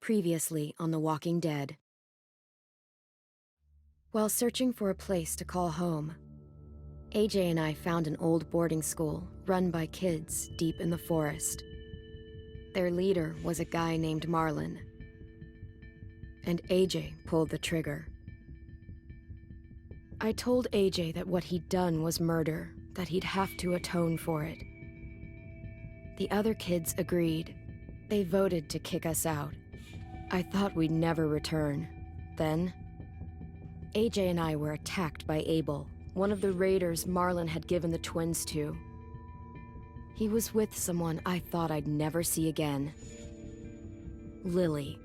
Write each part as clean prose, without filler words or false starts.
Previously on The Walking Dead. While searching for a place to call home, AJ and I found an old boarding school run by kids deep in the forest. Their leader was a guy named Marlon, and AJ pulled the trigger. I told AJ that what he'd done was murder, that he'd have to atone for it. The other kids agreed. They voted to kick us out. I thought we'd never return. Then, AJ and I were attacked by Abel, one of the raiders Marlon had given the twins to. He was with someone I thought I'd never see again. Lily.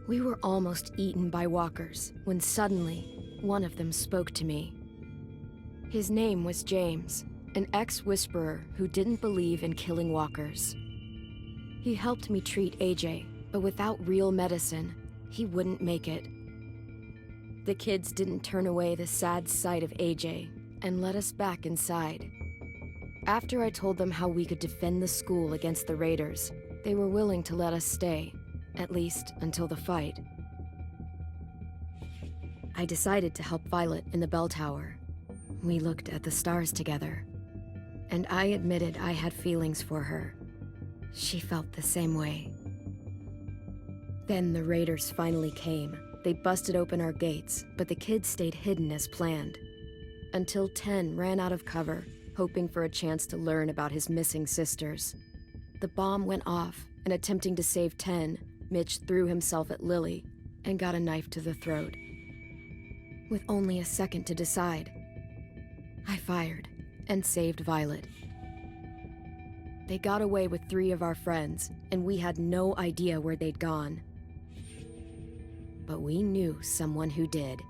We were almost eaten by walkers when suddenly one of them spoke to me. His name was James, an ex-whisperer who didn't believe in killing walkers. He helped me treat AJ, but without real medicine, he wouldn't make it. The kids didn't turn away the sad sight of AJ and let us back inside. After I told them how we could defend the school against the raiders, they were willing to let us stay, at least until the fight. I decided to help Violet in the bell tower. We looked at the stars together, and I admitted I had feelings for her. She felt the same way. Then the raiders finally came. They busted open our gates, but the kids stayed hidden as planned. Until 10 ran out of cover, hoping for a chance to learn about his missing sisters. The bomb went off, and attempting to save 10, Mitch threw himself at Lily and got a knife to the throat. With only a second to decide, I fired and saved Violet. They got away with 3 of our friends, and we had no idea where they'd gone. But we knew someone who did.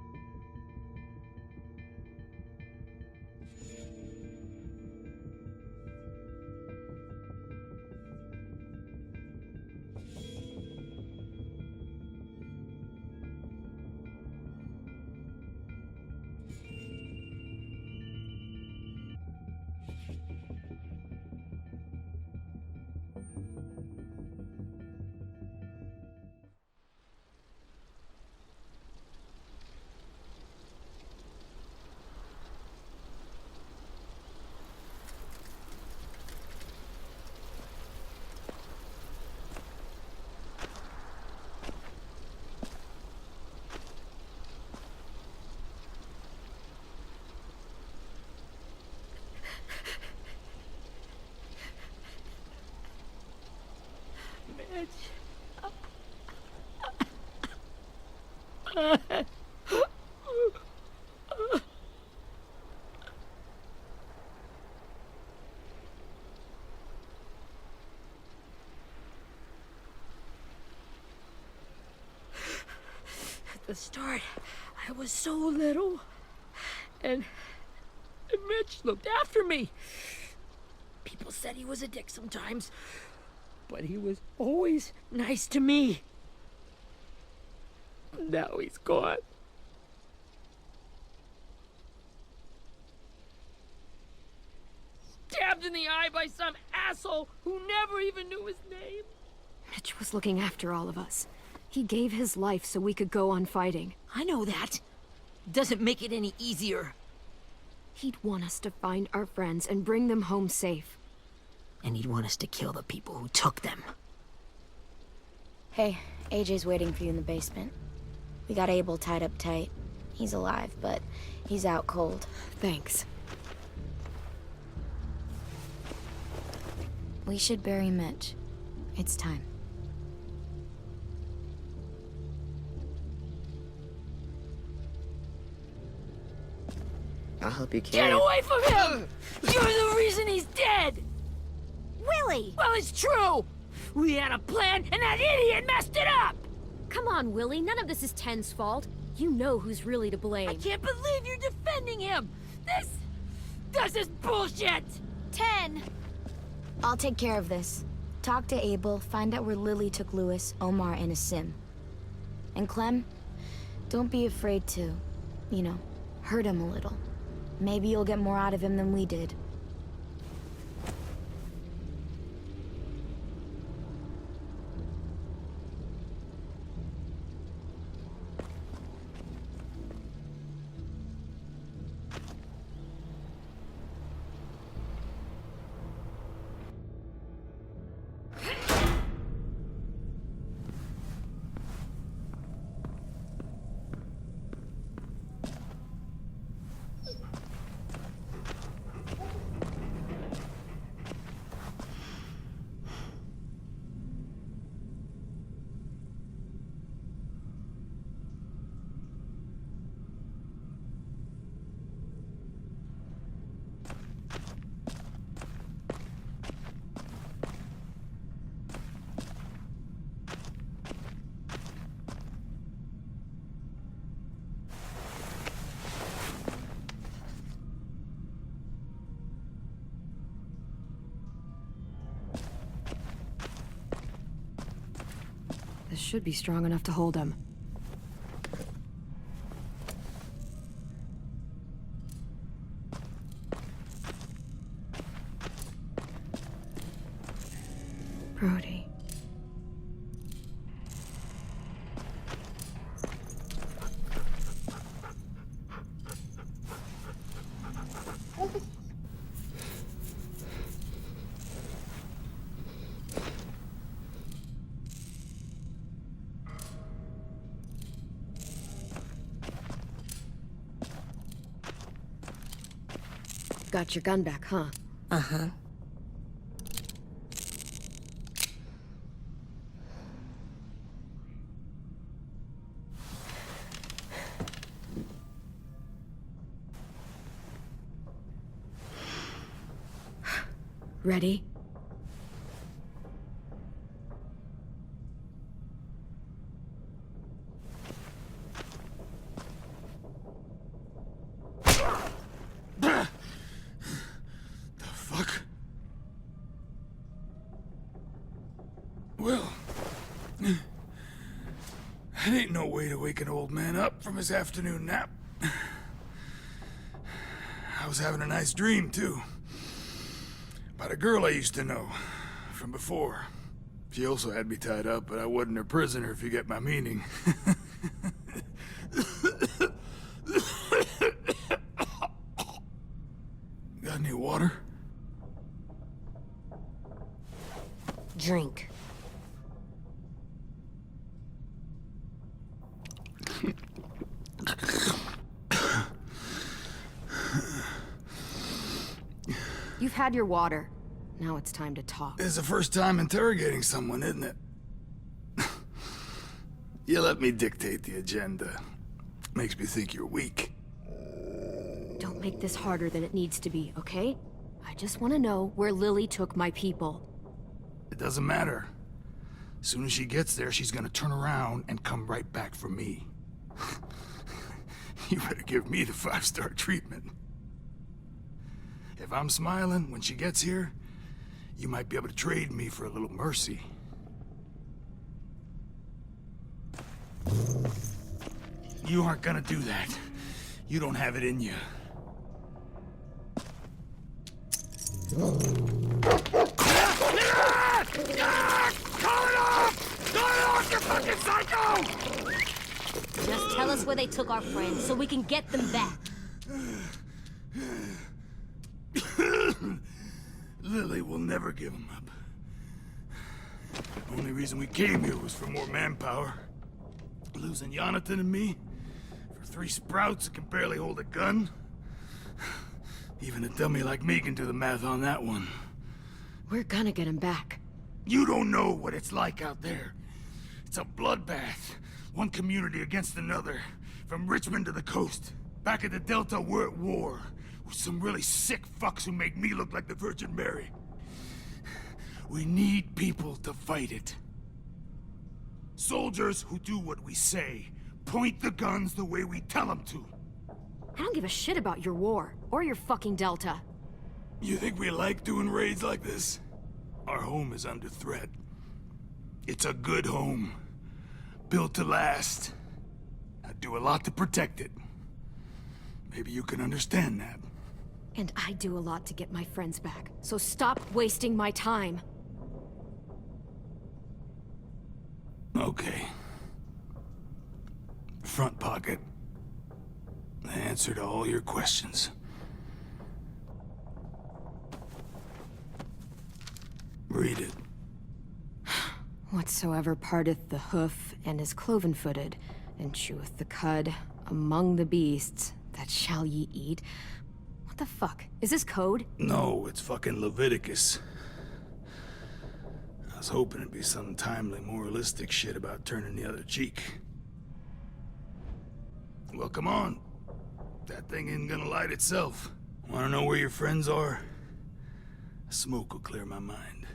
At the start, I was so little, and Mitch looked after me. People said he was a dick sometimes, but he was always nice to me. Now he's gone. Stabbed in the eye by some asshole who never even knew his name. Mitch was looking after all of us. He gave his life so we could go on fighting. I know that. Doesn't make it any easier. He'd want us to find our friends and bring them home safe. And he'd want us to kill the people who took them. Hey, AJ's waiting for you in the basement. We got Abel tied up tight. He's alive, but he's out cold. Thanks. We should bury Mitch. It's time. I'll help you carry. Get away from him! You're the reason he's dead! Willie! Well, it's true! We had a plan, and that idiot messed it up! Come on, Willie. None of this is Ten's fault. You know who's really to blame. I can't believe you're defending him! This is bullshit! 10! I'll take care of this. Talk to Abel, find out where Lily took Lewis, Omar, and Asim. And Clem, don't be afraid to, hurt him a little. Maybe you'll get more out of him than we did. should be strong enough to hold him. Brody. Got your gun back, huh? Uh-huh. Ready? Well, that ain't no way to wake an old man up from his afternoon nap. I was having a nice dream, too. About a girl I used to know from before. She also had me tied up, but I wasn't her prisoner, if you get my meaning. Got any water? Drink. You've had your water. Now it's time to talk. It's the first time interrogating someone, isn't it? You let me dictate the agenda. Makes me think you're weak. Don't make this harder than it needs to be, okay? I just want to know where Lily took my people. It doesn't matter. As soon as she gets there, she's gonna turn around and come right back for me. You better give me the 5-star treatment. If I'm smiling when she gets here, you might be able to trade me for a little mercy. You aren't gonna do that. You don't have it in you. Call it off! Call it off, you fucking psycho! Just tell us where they took our friends so we can get them back. Lily will never give him up. Only reason we came here was for more manpower. Losing Jonathan and me for 3 sprouts that can barely hold a gun. Even a dummy like me can do the math on that one. We're gonna get him back. You don't know what it's like out there. It's a bloodbath. One community against another. From Richmond to the coast. Back at the Delta, we're at war. With some really sick fucks who make me look like the Virgin Mary. We need people to fight it. Soldiers who do what we say. Point the guns the way we tell them to. I don't give a shit about your war, or your fucking Delta. You think we like doing raids like this? Our home is under threat. It's a good home. Built to last. I'd do a lot to protect it. Maybe you can understand that. And I do a lot to get my friends back, so stop wasting my time. Okay. Front pocket. The answer to all your questions. Read it. Whatsoever parteth the hoof and is cloven-footed, and cheweth the cud among the beasts, that shall ye eat. What the fuck? Is this code? No, it's fucking Leviticus. I was hoping it'd be some timely, moralistic shit about turning the other cheek. Well, come on. That thing isn't gonna light itself. Wanna know where your friends are? Smoke will clear my mind.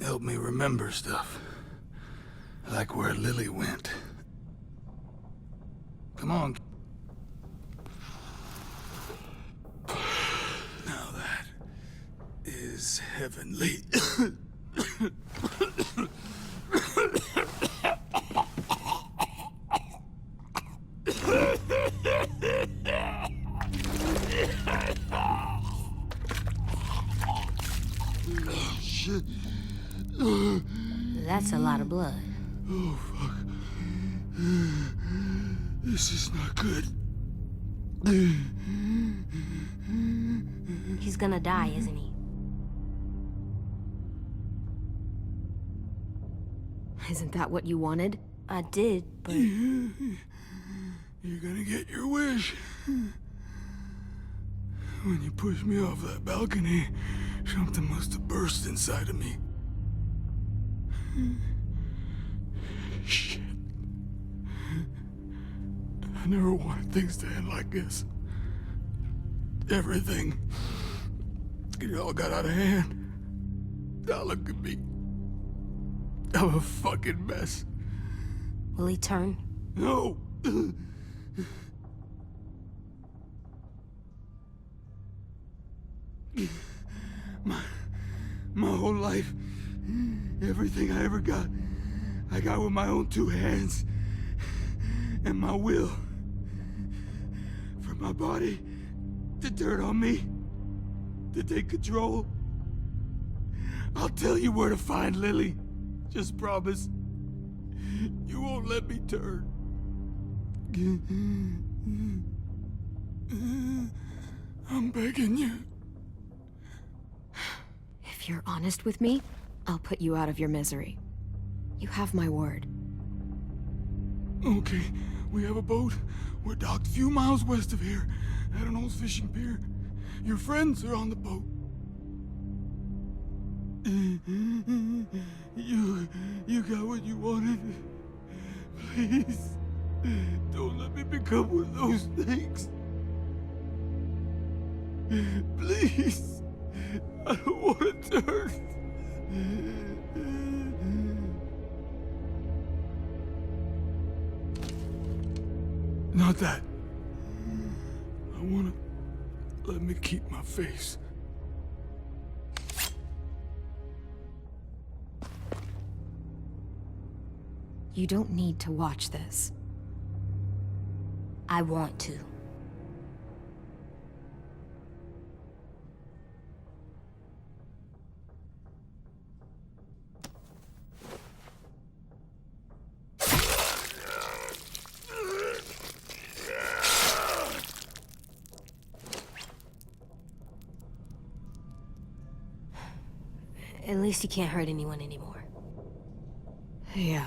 Help me remember stuff. Like where Lily went. Come on. Now that is is heavenly. Shit. That's a lot of blood. Oh, fuck. This is not good. He's gonna die, isn't he? Isn't that what you wanted? I did, but... You're gonna get your wish. When you pushed me off that balcony, something must have burst inside of me. Shit. I never wanted things to end like this. Everything. It all got out of hand. Now look at me. I'm a fucking mess. Will he turn? No. My whole life, everything I ever got, I got with my own two hands and my will. For my body to turn on me, to take control. I'll tell you where to find Lily. Just promise. You won't let me turn. I'm begging you. If you're honest with me, I'll put you out of your misery. You have my word. Okay, we have a boat. We're docked a few miles west of here, at an old fishing pier. Your friends are on the boat. You got what you wanted. Please, don't let me become one of those things. Please, I don't want to turn. Not that. I want to let me keep my face. You don't need to watch this. I want to. At least he can't hurt anyone anymore. Yeah.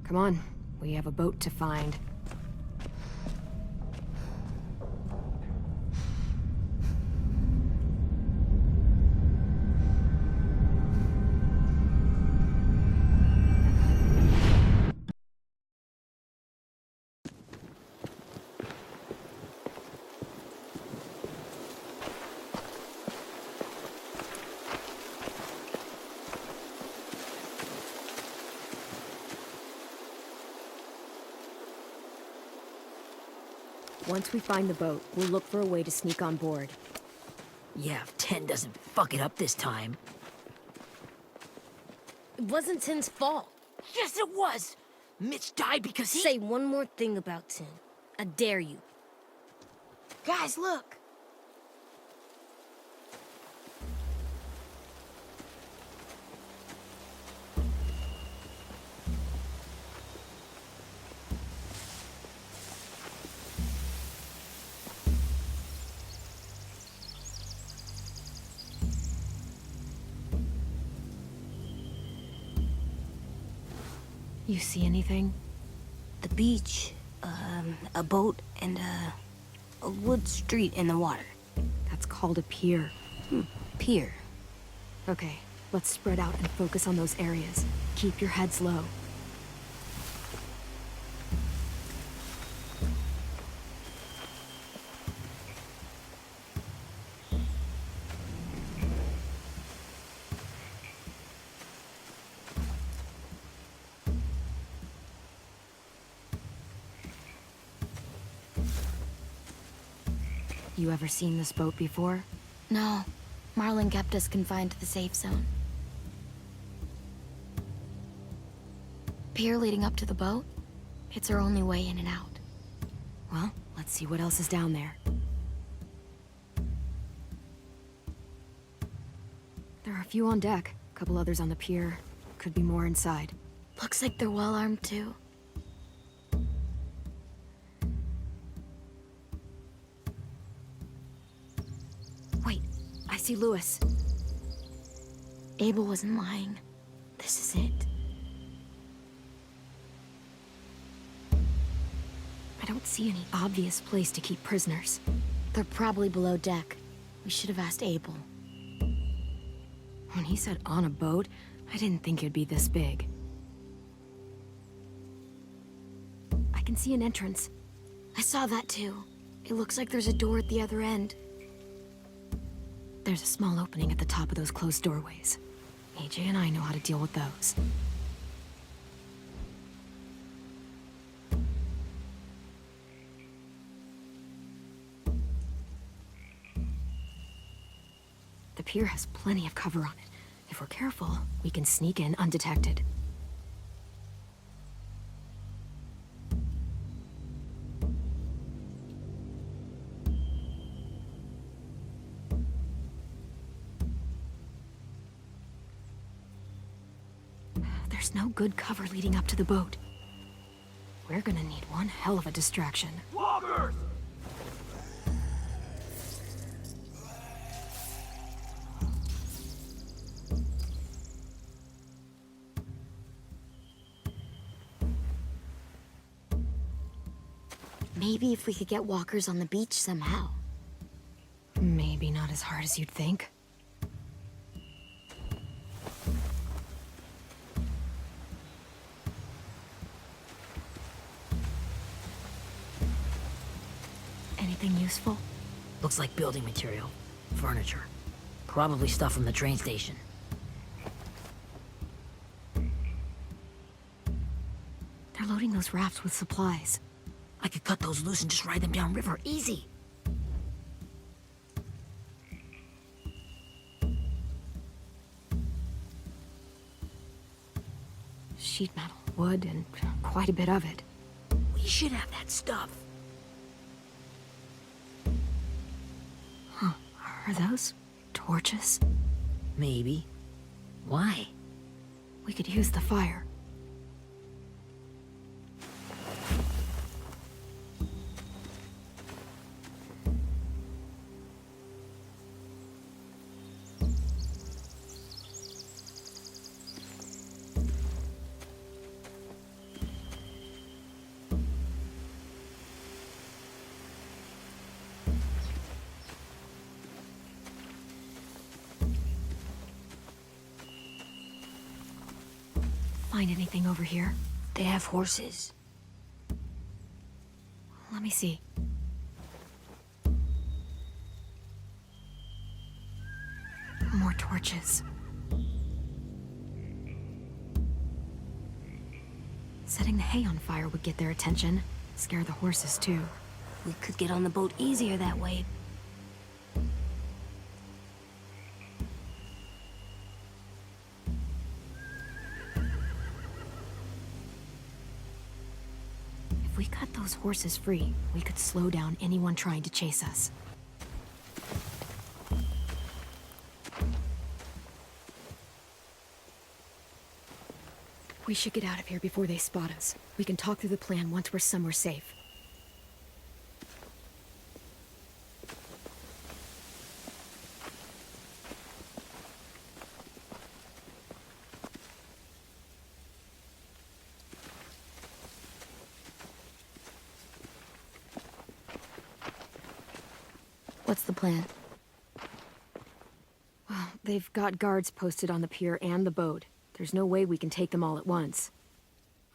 Come on, we have a boat to find. Once we find the boat, we'll look for a way to sneak on board. Yeah, if 10 doesn't fuck it up this time. It wasn't Tin's fault. Yes, it was! Mitch died because he— Say one more thing about Tin. I dare you. Guys, look! You see anything? The beach, a boat, and a wood street in the water. That's called a pier. Pier. Okay, let's spread out and focus on those areas. Keep your heads low. You ever seen this boat before? No. Marlin kept us confined to the safe zone. Pier leading up to the boat? It's our only way in and out. Well, let's see what else is down there. There are a few on deck, a couple others on the pier. Could be more inside. Looks like they're well armed too. Wait, I see Lewis. Abel wasn't lying. This is it. I don't see any obvious place to keep prisoners. They're probably below deck. We should have asked Abel. When he said on a boat, I didn't think it'd be this big. I can see an entrance. I saw that too. It looks like there's a door at the other end. There's a small opening at the top of those closed doorways. AJ and I know how to deal with those. The pier has plenty of cover on it. If we're careful, we can sneak in undetected. There's no good cover leading up to the boat. We're gonna need one hell of a distraction. Walkers! Maybe if we could get walkers on the beach somehow. Maybe not as hard as you'd think. Anything useful? Looks like building material. Furniture. Probably stuff from the train station. They're loading those rafts with supplies. I could cut those loose and just ride them downriver. Easy. Sheet metal, wood, and quite a bit of it. We should have that stuff. Huh. Are those torches? Maybe. Why? We could use the fire. Find anything over here? They have horses. Let me see. More torches. Setting the hay on fire would get their attention. Scare the horses, too. We could get on the boat easier that way. If we cut those horses free, we could slow down anyone trying to chase us. We should get out of here before they spot us. We can talk through the plan once we're somewhere safe. What's the plan? Well, they've got guards posted on the pier and the boat. There's no way we can take them all at once.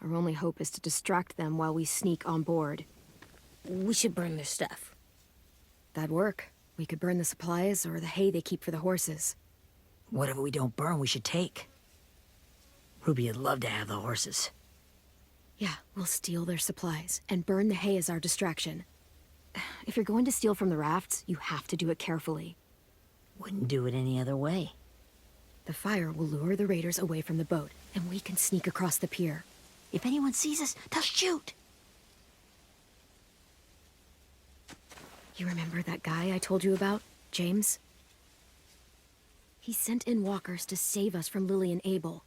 Our only hope is to distract them while we sneak on board. We should burn their stuff. That'd work. We could burn the supplies or the hay they keep for the horses. Whatever we don't burn, we should take. Ruby'd love to have the horses. Yeah, we'll steal their supplies and burn the hay as our distraction. If you're going to steal from the rafts, you have to do it carefully. Wouldn't do it any other way. The fire will lure the raiders away from the boat, and we can sneak across the pier. If anyone sees us, they'll shoot. You remember that guy I told you about, James? He sent in walkers to save us from Lily and Abel.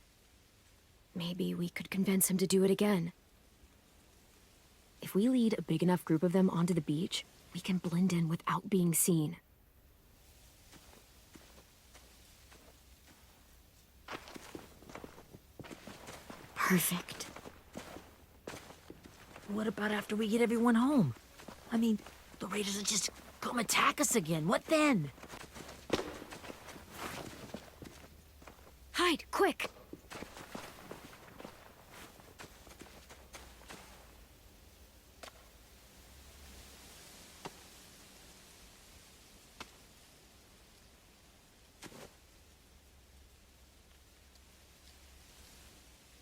Maybe we could convince him to do it again. If we lead a big enough group of them onto the beach, we can blend in without being seen. Perfect. What about after we get everyone home? I mean, the raiders will just come attack us again. What then? Hide, quick!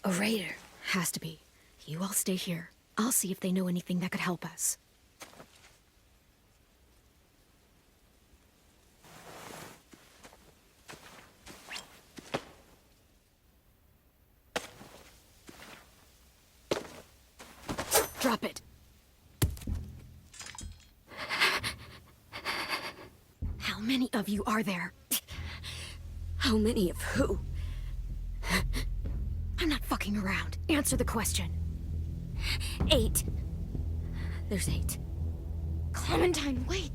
A raider. Has to be. You all stay here. I'll see if they know anything that could help us. Drop it. How many of you are there? How many of who? I'm not fucking around. Answer the question. 8. There's 8. Clementine, wait.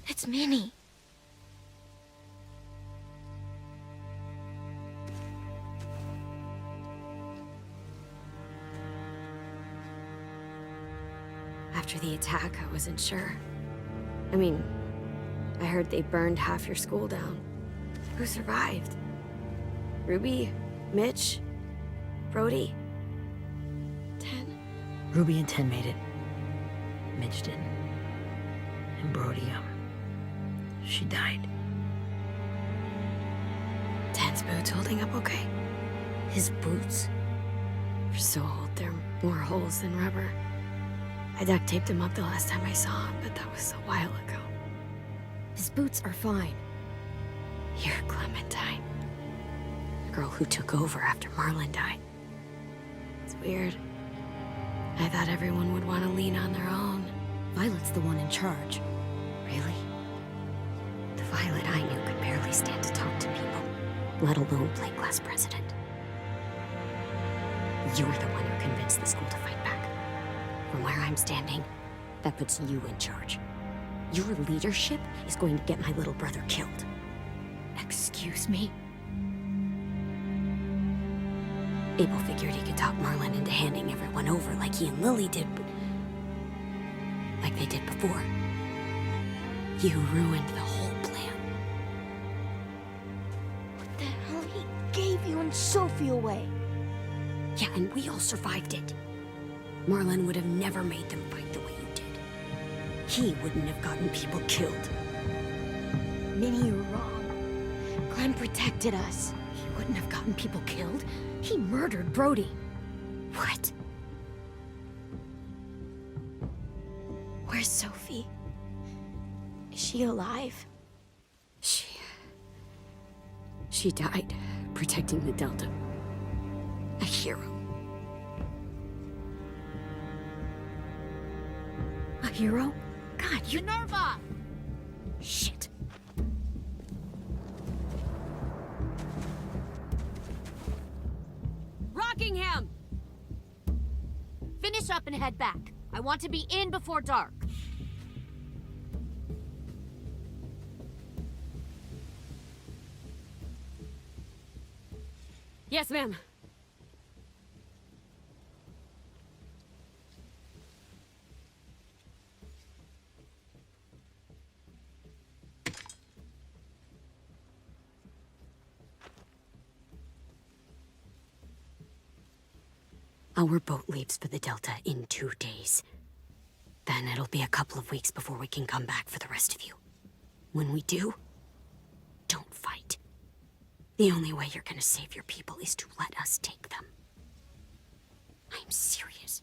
That's Minnie. After the attack, I wasn't sure. I mean, I heard they burned half your school down. Who survived? Ruby? Mitch? Brody? 10? Ruby and 10 made it. Mitch didn't. And Brody, she died. 10's boots holding up okay? His boots? They're so old, they're more holes than rubber. I duct taped him up the last time I saw him, but that was a while ago. His boots are fine. You're Clementine. The girl who took over after Marlon died. It's weird. I thought everyone would want to lean on their own. Violet's the one in charge. Really? The Violet I knew could barely stand to talk to people, let alone play class president. You're the one who convinced the school to fight back. From where I'm standing, that puts you in charge. Your leadership is going to get my little brother killed. Excuse me? Abel figured he could talk Marlon into handing everyone over like he and Lily did, but... like they did before. You ruined the whole plan. What the hell? He gave you and Sophie away. Yeah, and we all survived it. Marlon would have never made them fight the way you did. He wouldn't have gotten people killed. Minnie, you're wrong. Clem protected us. He wouldn't have gotten people killed. He murdered Brody. What? Where's Sophie? Is she alive? She died protecting the Delta. A hero. A hero? God, you... Minerva! Shit. Rockingham! Finish up and head back. I want to be in before dark. Yes, ma'am. Our boat leaves for the Delta in 2 days. Then it'll be a couple of weeks before we can come back for the rest of you. When we do, don't fight. The only way you're gonna save your people is to let us take them. I'm serious.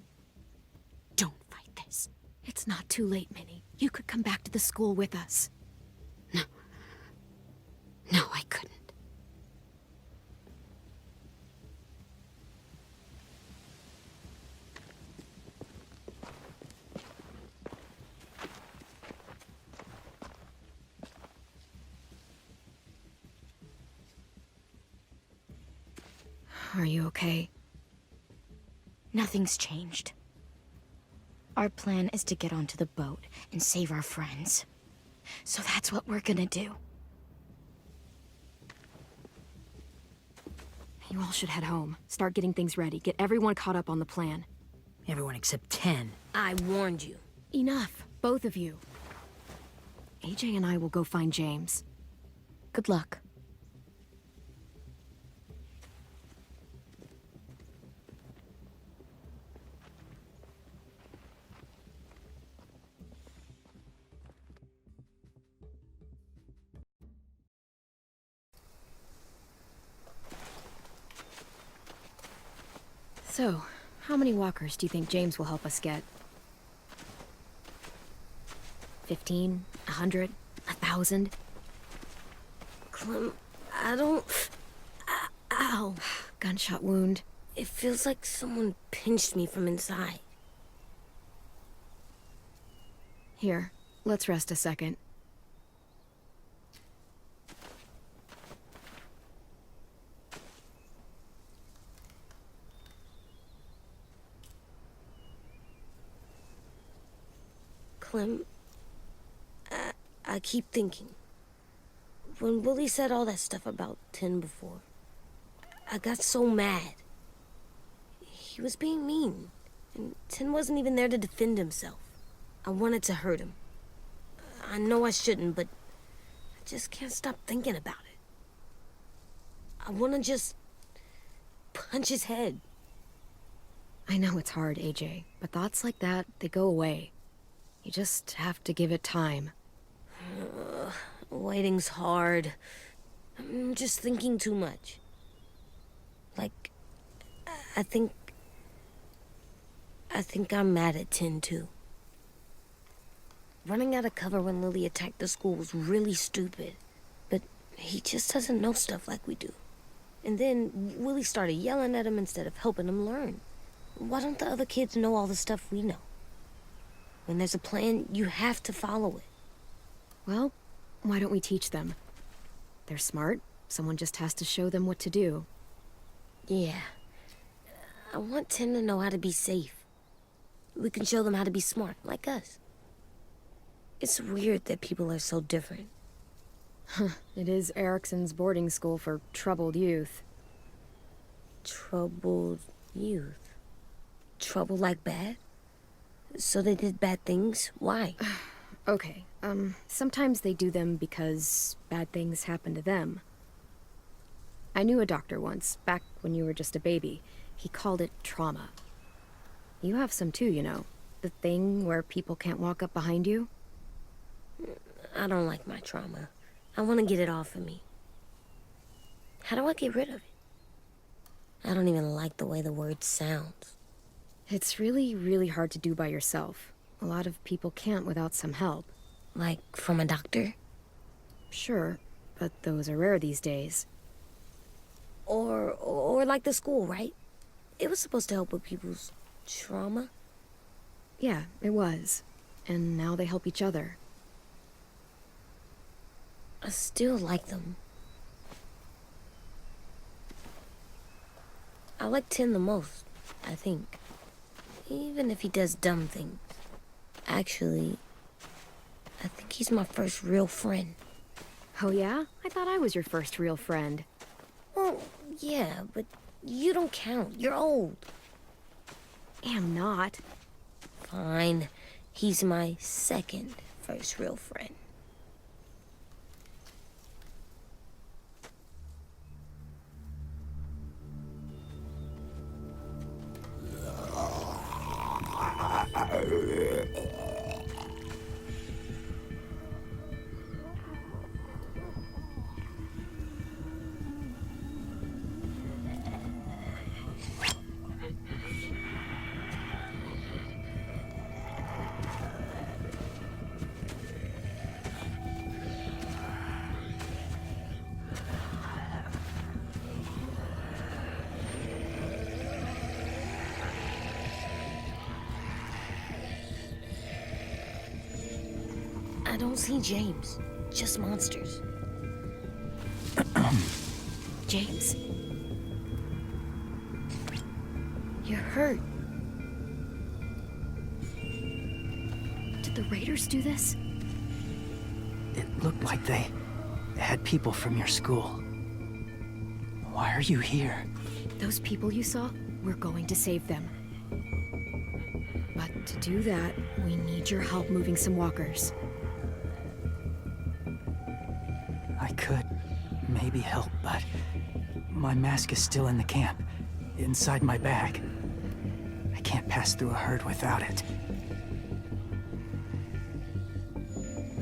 Don't fight this. It's not too late, Minnie. You could come back to the school with us. No. No, I couldn't. Are you okay? Nothing's changed. Our plan is to get onto the boat and save our friends. So that's what we're gonna do. You all should head home. Start getting things ready. Get everyone caught up on the plan. Everyone except 10. I warned you. Enough, both of you. AJ and I will go find James. Good luck. So, how many walkers do you think James will help us get? 15? 100? 1,000? Clem, I don't... Ow. Gunshot wound. It feels like someone pinched me from inside. Here, let's rest a second. Clem, I keep thinking. When Willie said all that stuff about 10 before, I got so mad. He was being mean, and 10 wasn't even there to defend himself. I wanted to hurt him. I know I shouldn't, but I just can't stop thinking about it. I want to just punch his head. I know it's hard, AJ, but thoughts like that, they go away. You just have to give it time. Waiting's hard. I'm just thinking too much. Like, I think I'm mad at 10 too. Running out of cover when Lily attacked the school was really stupid. But he just doesn't know stuff like we do. And then Willie started yelling at him instead of helping him learn. Why don't the other kids know all the stuff we know? When there's a plan, you have to follow it. Well, why don't we teach them? They're smart. Someone just has to show them what to do. Yeah. I want 10 to know how to be safe. We can show them how to be smart, like us. It's weird that people are so different. It is Erickson's boarding school for troubled youth. Troubled youth. Trouble like bad? So they did bad things? Why? Okay, sometimes they do them because bad things happen to them. I knew a doctor once, back when you were just a baby. He called it trauma. You have some too, you know. The thing where people can't walk up behind you. I don't like my trauma. I want to get it off of me. How do I get rid of it? I don't even like the way the word sounds. It's really, really hard to do by yourself. A lot of people can't without some help. Like, from a doctor? Sure, but those are rare these days. Or like the school, right? It was supposed to help with people's trauma. Yeah, it was. And now they help each other. I still like them. I like 10 the most, I think. Even if he does dumb things. Actually, I think he's my first real friend. Oh yeah? I thought I was your first real friend. Well, yeah, but you don't count. You're old. Am not. Fine. He's my second first real friend. I don't see James. Just monsters. James. You're hurt. Did the raiders do this? It looked like they had people from your school. Why are you here? Those people you saw, we're going to save them. But to do that, we need your help moving some walkers. I could maybe help, but my mask is still in the camp, inside my bag. I can't pass through a herd without it.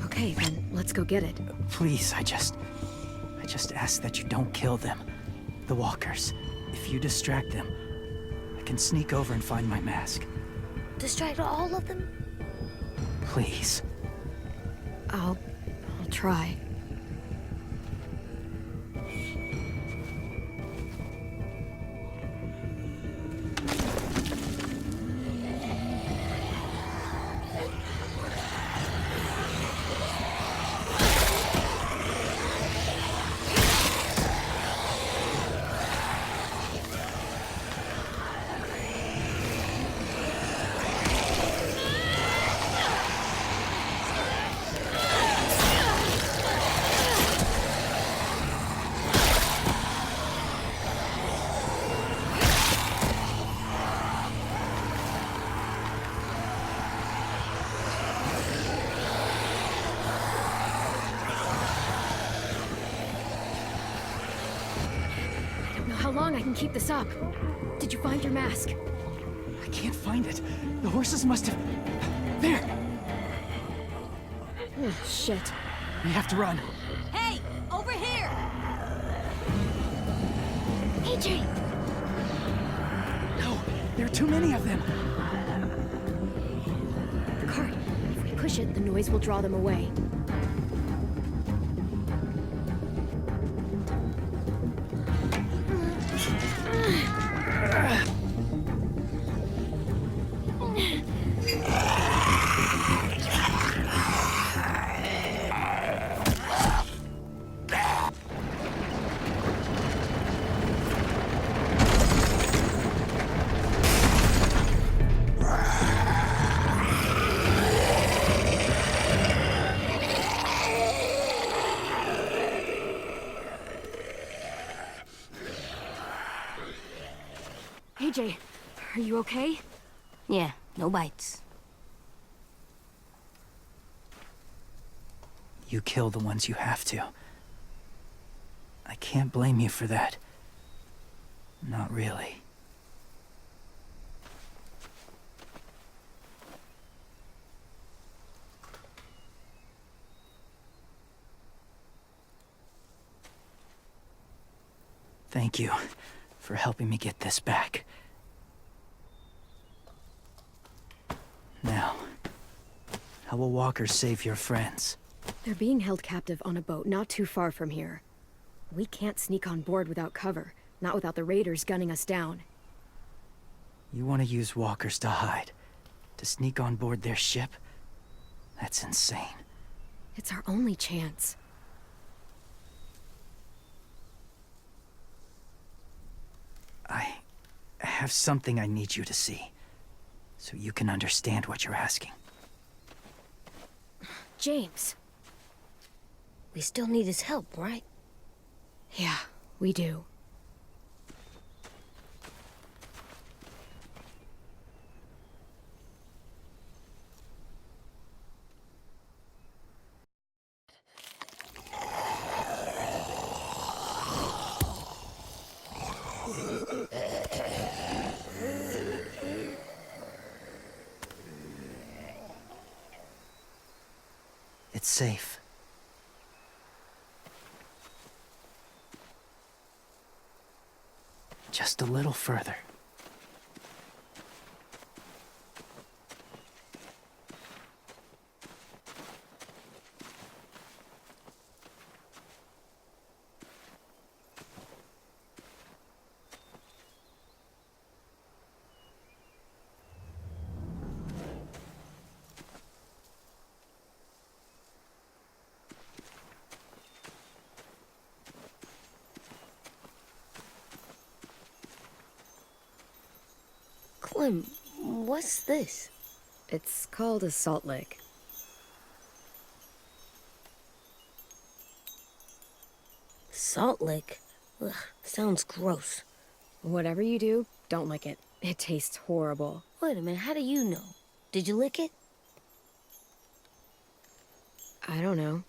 Okay, then let's go get it. Please, I just ask that you don't kill them. The walkers. If you distract them, I can sneak over and find my mask. Distract all of them? Please. I'll try. How long I can keep this up? Did you find your mask? I can't find it. The horses must have... There! Oh, shit. We have to run. Hey, over here! AJ! No, there are too many of them. The cart. If we push it, the noise will draw them away. AJ, are you okay? Yeah, no bites. You kill the ones you have to. I can't blame you for that. Not really. Thank you for helping me get this back. Now, how will walkers save your friends? They're being held captive on a boat not too far from here. We can't sneak on board without cover, not without the raiders gunning us down. You want to use walkers to hide? To sneak on board their ship? That's insane. It's our only chance. I have something I need you to see, so you can understand what you're asking. James. We still need his help, right? Yeah, we do. It's safe. Just a little further. Clem, what's this? It's called a salt lick. Salt lick? Ugh, sounds gross. Whatever you do, don't lick it. It tastes horrible. Wait a minute, how do you know? Did you lick it? I don't know.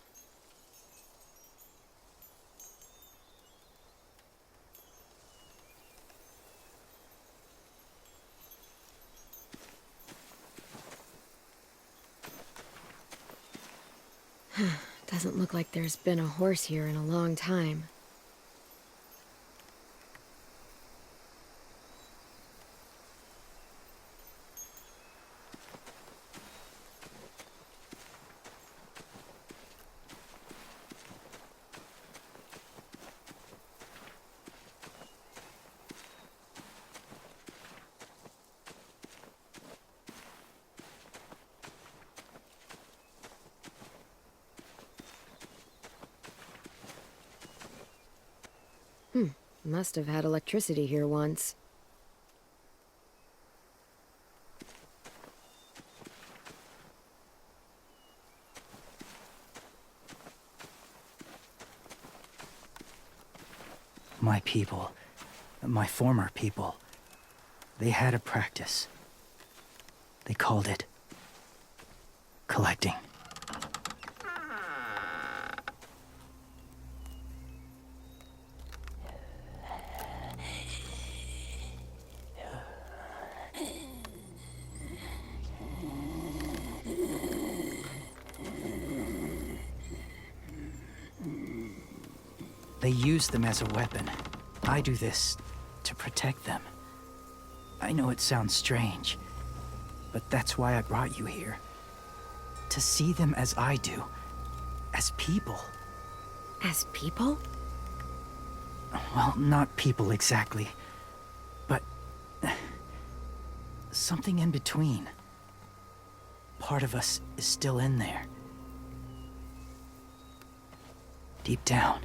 Doesn't look like there's been a horse here in a long time. Must have had electricity here once. My people, my former people, they had a practice. They called it collecting. They use them as a weapon. I do this to protect them. I know it sounds strange, but that's why I brought you here. To see them as I do, as people. As people? Well, not people exactly, but something in between. Part of us is still in there. Deep down.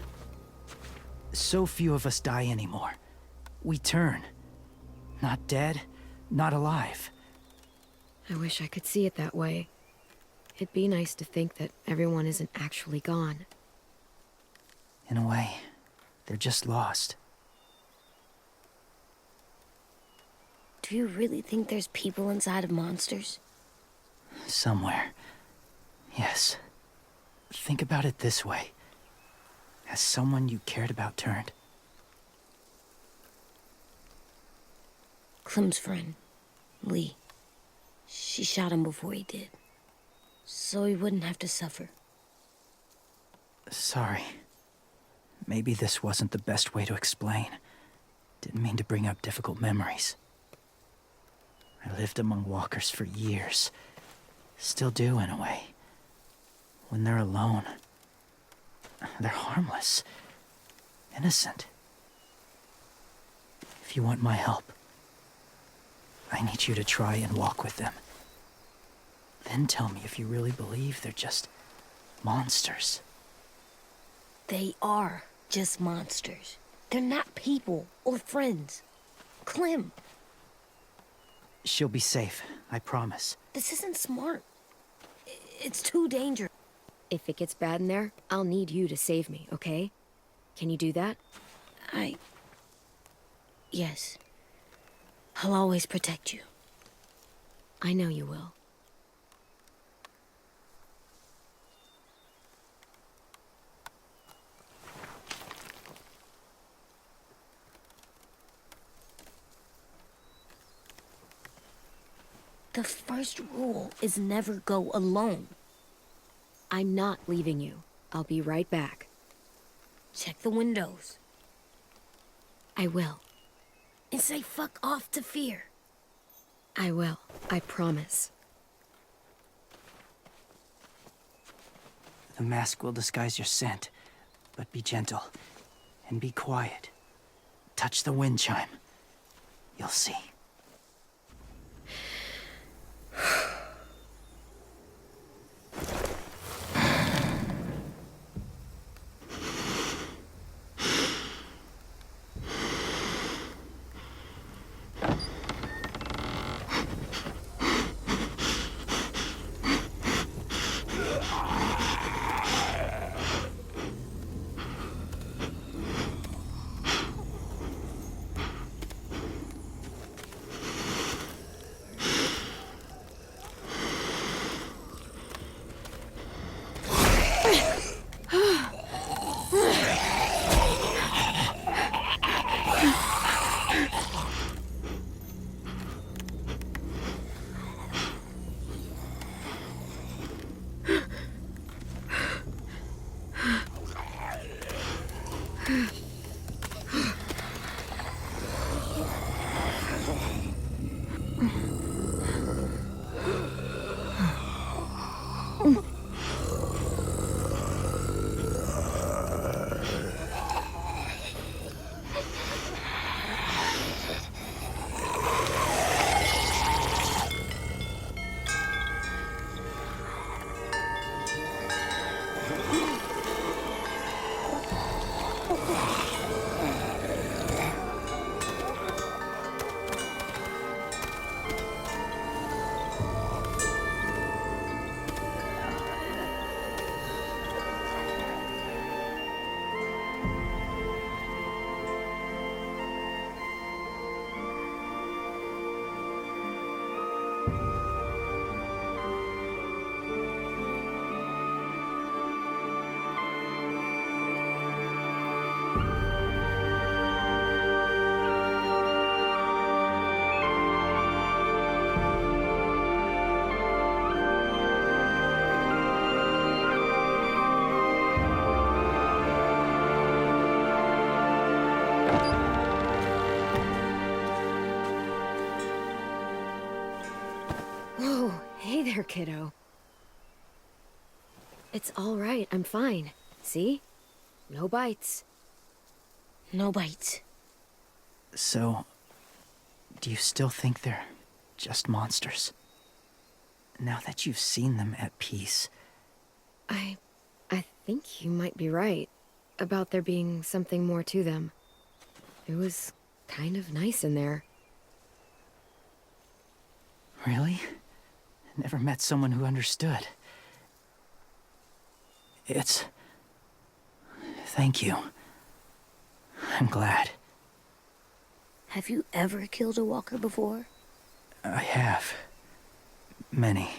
So few of us die anymore. We turn. Not dead, not alive. I wish I could see it that way. It'd be nice to think that everyone isn't actually gone. In a way, they're just lost. Do you really think there's people inside of monsters? Somewhere. Yes. Think about it this way. Has someone you cared about turned? Clem's friend, Lee. She shot him before he did. So he wouldn't have to suffer. Sorry. Maybe this wasn't the best way to explain. Didn't mean to bring up difficult memories. I lived among walkers for years. Still do, in a way. When they're alone, they're harmless. Innocent. If you want my help, I need you to try and walk with them. Then tell me if you really believe they're just monsters. They are just monsters. They're not people or friends. Clem, She'll be safe, I promise. this isn't smart. It's too dangerous. If it gets bad in there, I'll need you to save me, okay? Can you do that? Yes. I'll always protect you. I know you will. The first rule is never go alone. I'm not leaving you. I'll be right back. Check the windows. I will. And say fuck off to fear. I will. I promise. The mask will disguise your scent, but be gentle and be quiet. Touch the wind chime. You'll see. Whoa, hey there, kiddo. It's all right, I'm fine. See? No bites. No bites. So, do you still think they're just monsters? Now that you've seen them at peace, I think you might be right about there being something more to them. It was kind of nice in there. really? Never met someone who understood. Thank you. I'm glad. Have you ever killed a walker before? I have. Many.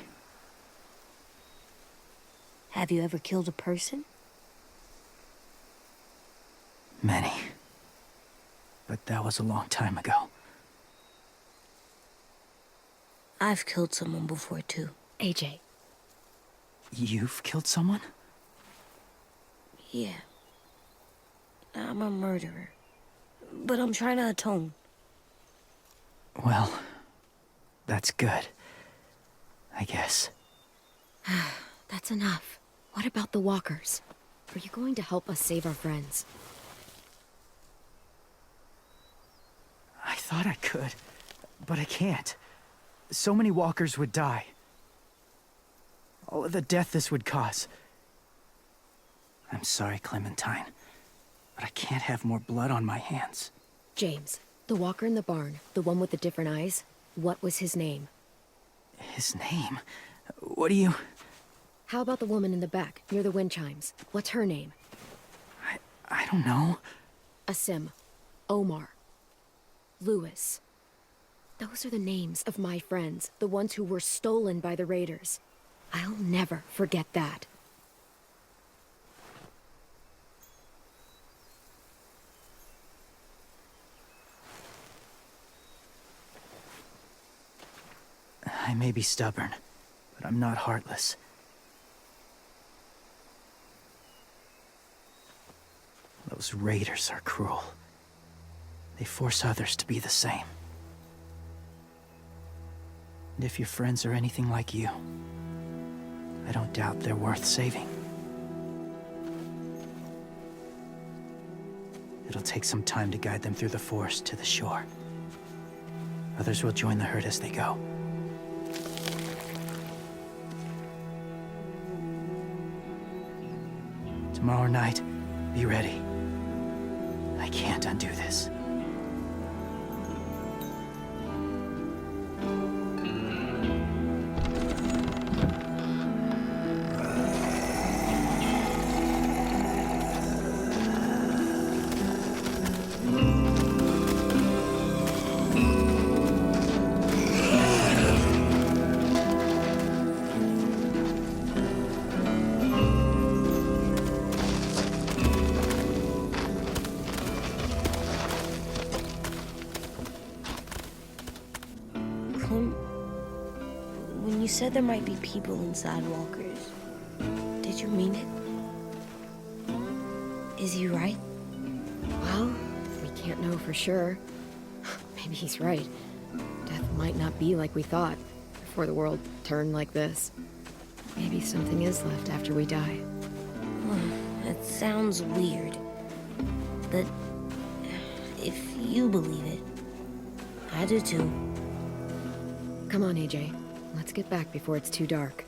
Have you ever killed a person? Many. But that was a long time ago. I've killed someone before, too. AJ. You've killed someone? Yeah. I'm a murderer. But I'm trying to atone. Well, that's good. I guess. That's enough. What about the walkers? Are you going to help us save our friends? I thought I could, but I can't. So many walkers would die. All of the death this would cause. I'm sorry, Clementine, but I can't have more blood on my hands. James, the walker in the barn, the one with the different eyes, what was his name? His name? What do you... How about the woman in the back, near the wind chimes? What's her name? I don't know. Asim. Omar. Lewis. Those are the names of my friends, the ones who were stolen by the raiders. I'll never forget that. I may be stubborn, but I'm not heartless. Those raiders are cruel. They force others to be the same. And if your friends are anything like you, I don't doubt they're worth saving. It'll take some time to guide them through the forest to the shore. Others will join the herd as they go. Tomorrow night, be ready. I can't undo this. When you said there might be people inside walkers, did you mean it? Is he right? Well, we can't know for sure. Maybe he's right. Death might not be like we thought, before the world turned like this. Maybe something is left after we die. That sounds weird. But if you believe it, I do too. Come on, AJ. Let's get back before it's too dark.